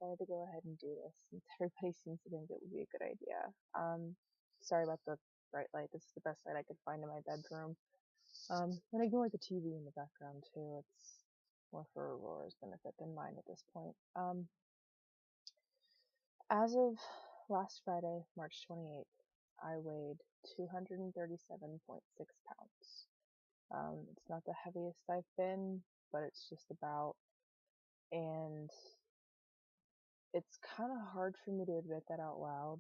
decided to go ahead and do this since everybody seems to think it would be a good idea. Sorry about the bright light. This is the best light I could find in my bedroom. And ignore the TV in the background too. It's more for Aurora's benefit than mine at this point. As of last Friday, March 28th, I weighed 237.6 pounds. It's not the heaviest I've been, but it's just about, and it's kind of hard for me to admit that out loud,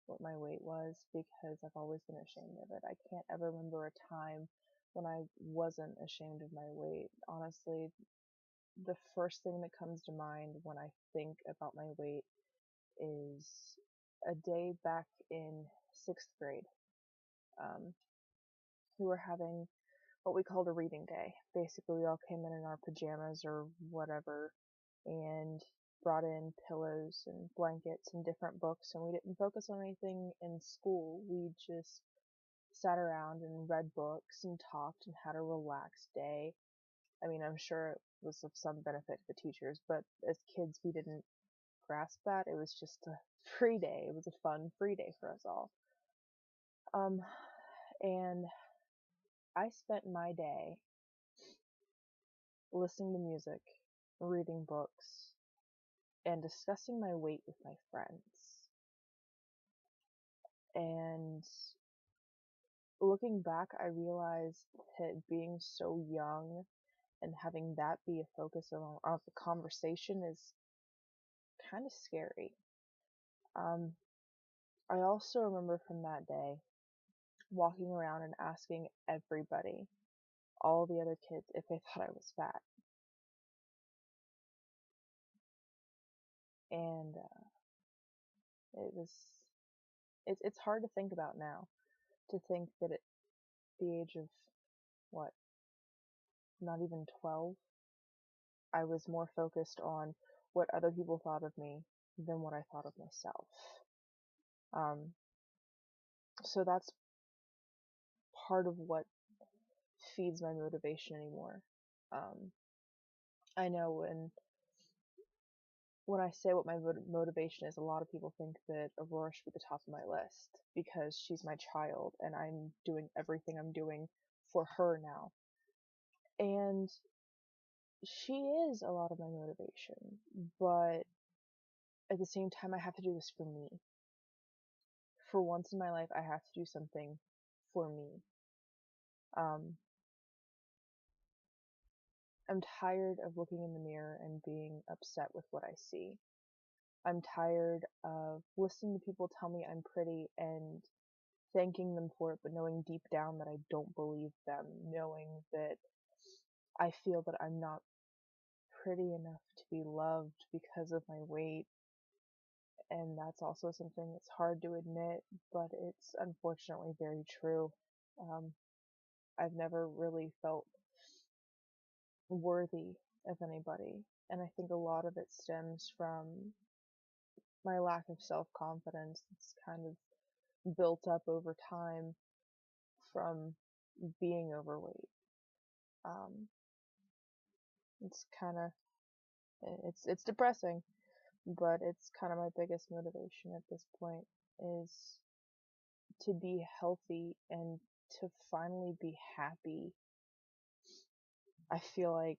what my weight was, because I've always been ashamed of it. I can't ever remember a time when I wasn't ashamed of my weight. Honestly, the first thing that comes to mind when I think about my weight is a day back in 6th grade. We were having what we called a reading day. Basically, we all came in our pajamas or whatever and brought in pillows and blankets and different books, and we didn't focus on anything in school. We just sat around and read books and talked and had a relaxed day. I mean, I'm sure it was of some benefit to the teachers, but as kids, we didn't grasp that. It was just a free day. It was a fun free day for us all. And I spent my day listening to music, reading books, and discussing my weight with my friends. And looking back, I realized that being so young and having that be a focus of the conversation is kind of scary. I also remember from that day walking around and asking everybody, all the other kids, if they thought I was fat. And it's hard to think about now, to think that at the age of, what, not even 12, I was more focused on what other people thought of me than what I thought of myself. So that's part of what feeds my motivation anymore. I know when I say what my motivation is, a lot of people think that Aurora should be the top of my list because she's my child and I'm doing everything I'm doing for her now. And she is a lot of my motivation, but at the same time, I have to do this for me. For once in my life, I have to do something for me. I'm tired of looking in the mirror and being upset with what I see. I'm tired of listening to people tell me I'm pretty and thanking them for it, but knowing deep down that I don't believe them, knowing that I feel that I'm not pretty enough to be loved because of my weight. And that's also something that's hard to admit, but it's unfortunately very true. I've never really felt worthy of anybody, and I think a lot of it stems from my lack of self-confidence. It's kind of built up over time from being overweight. It's kind of it's depressing, but it's kind of my biggest motivation at this point is to be healthy and to finally be happy. I feel like,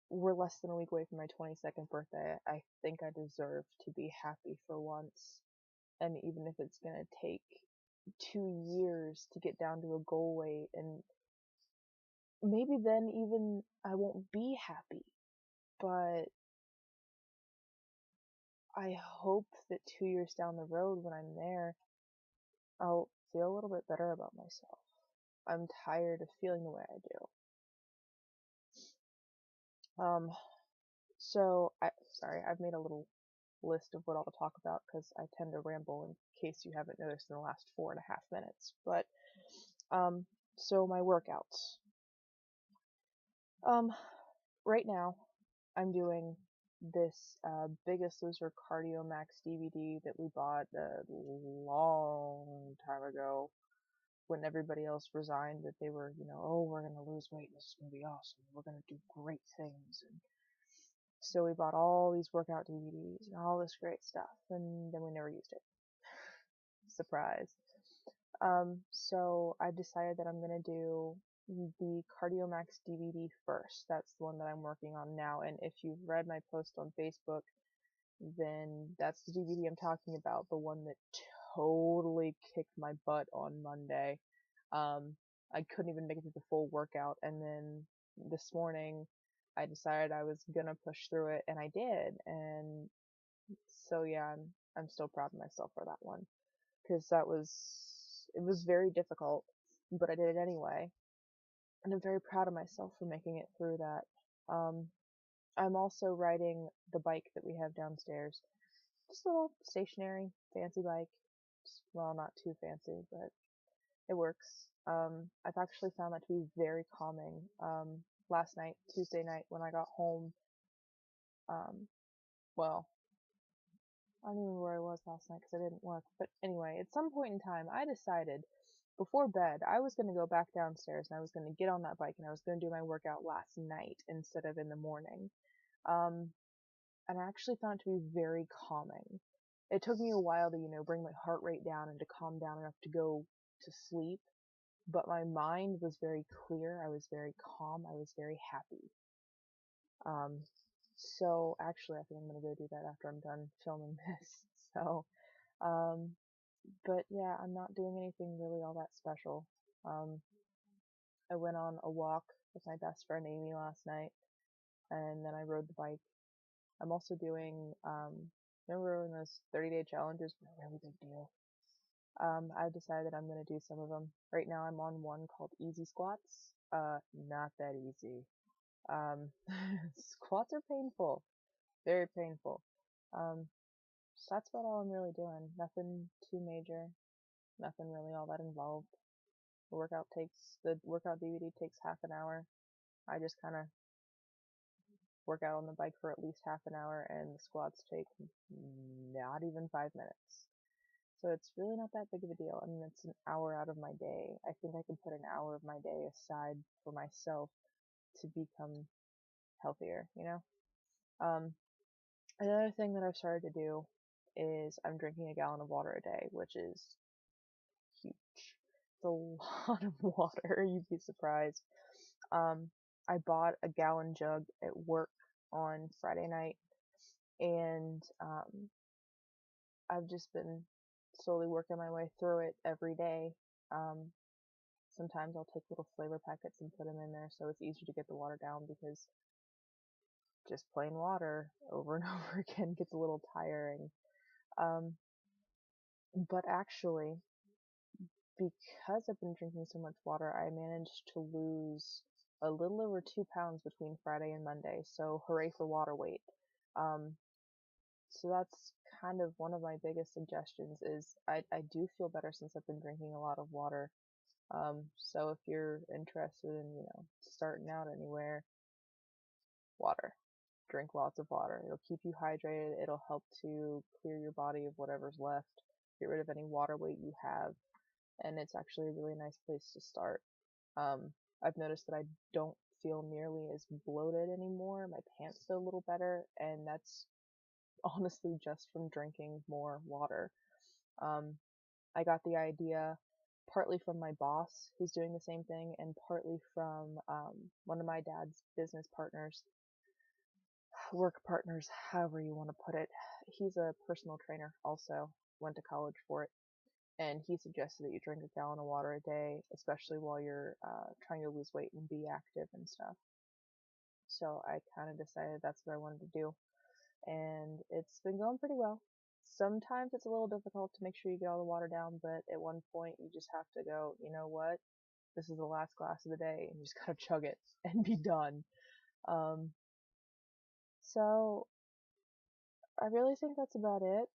we're less than a week away from my 22nd birthday. I think I deserve to be happy for once. And even if it's gonna take 2 years to get down to a goal weight, and maybe then even I won't be happy, but I hope that 2 years down the road when I'm there, I'll feel a little bit better about myself. I'm tired of feeling the way I do. So I've made a little list of what I'll talk about because I tend to ramble in case you haven't noticed in the last 4.5 minutes. But, so my workouts. Right now, I'm doing this, Biggest Loser Cardio Max DVD that we bought a long time ago when everybody else resigned that they were, oh, we're gonna lose weight, this is gonna be awesome, we're gonna do great things, and So we bought all these workout DVDs and all this great stuff, and then we never used it. Surprise. So I decided that I'm gonna do the CardioMax DVD first. That's the one that I'm working on now, and if you've read my post on Facebook, then that's the DVD I'm talking about, the one that totally kicked my butt on Monday. I couldn't even make it through the full workout, and then this morning I decided I was gonna push through it, and I did, and so yeah, I'm still proud of myself for that one, because it was very difficult, but I did it anyway, and I'm very proud of myself for making it through that. Um, I'm also riding the bike that we have downstairs. Just a little stationary, fancy bike. Well, not too fancy, but it works. I've actually found that to be very calming. Last night, Tuesday night, when I got home, um, well, I don't even remember where I was last night because I didn't work. But anyway, at some point in time, I decided before bed, I was going to go back downstairs and I was going to get on that bike and I was going to do my workout last night instead of in the morning. Um, and I actually found it to be very calming. It took me a while to, bring my heart rate down and to calm down enough to go to sleep, but my mind was very clear. I was very calm. I was very happy. Um, so actually, I think I'm gonna go do that after I'm done filming this. So, um, but yeah, I'm not doing anything really all that special. Um, I went on a walk with my best friend Amy last night, and then I rode the bike. I'm also doing, remember when those 30-day challenges were a really big deal? I've decided that I'm gonna do some of them. Right now I'm on one called Easy Squats. Not that easy. Um, squats are painful. Very painful. Um, so that's about all I'm really doing. Nothing too major. Nothing really all that involved. The workout DVD takes half an hour. I just kind of work out on the bike for at least half an hour, and the squats take not even 5 minutes. So it's really not that big of a deal. I mean, it's an hour out of my day. I think I can put an hour of my day aside for myself to become healthier? Um, Another thing that I've started to do is I'm drinking a gallon of water a day, which is huge. It's a lot of water. You'd be surprised. Um, I bought a gallon jug at work on Friday night, and I've just been slowly working my way through it every day. Um, Sometimes I'll take little flavor packets and put them in there so it's easier to get the water down, because just plain water over and over again gets a little tiring. Um, but actually, because I've been drinking so much water, I managed to lose a little over 2 pounds between Friday and Monday. So hooray for water weight. Um, so that's kind of one of my biggest suggestions is I do feel better since I've been drinking a lot of water. So if you're interested in, starting out anywhere, water. Drink lots of water. It'll keep you hydrated. It'll help to clear your body of whatever's left, get rid of any water weight you have, and it's actually a really nice place to start. I've noticed that I don't feel nearly as bloated anymore. My pants feel a little better, and that's honestly just from drinking more water. Um, I got the idea partly from my boss, who's doing the same thing, and partly from one of my dad's business partners, work partners, however you want to put it. He's a personal trainer also, went to college for it, and he suggested that you drink a gallon of water a day, especially while you're trying to lose weight and be active and stuff. So I kind of decided that's what I wanted to do, and it's been going pretty well. Sometimes it's a little difficult to make sure you get all the water down, but at one point you just have to go, you know what? This is the last glass of the day, and you just gotta chug it and be done. Um, so I really think that's about it.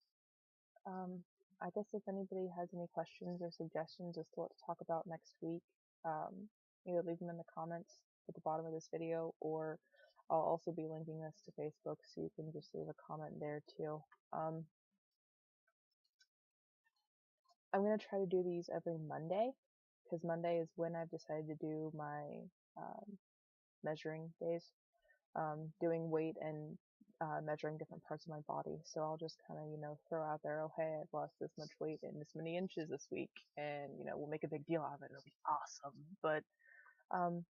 Um, I guess if anybody has any questions or suggestions as to what to talk about next week, either leave them in the comments at the bottom of this video, or I'll also be linking this to Facebook, so you can just leave a comment there too. I'm going to try to do these every Monday, because Monday is when I've decided to do my measuring days. doing weight and measuring different parts of my body. So I'll just kind of, throw out there, oh, hey, I've lost this much weight in this many inches this week, and, we'll make a big deal out of it. It'll be awesome. But, um,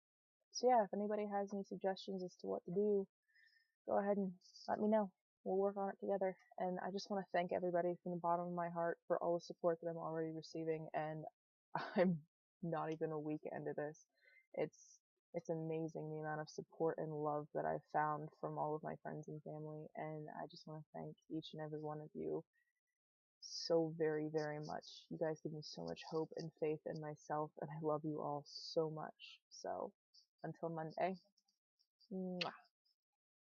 so yeah, if anybody has any suggestions as to what to do, go ahead and let me know. We'll work on it together. And I just want to thank everybody from the bottom of my heart for all the support that I'm already receiving. And I'm not even a week into this. It's amazing the amount of support and love that I've found from all of my friends and family. And I just want to thank each and every one of you so very, very much. You guys give me so much hope and faith in myself, and I love you all so much. So until Monday. Mwah.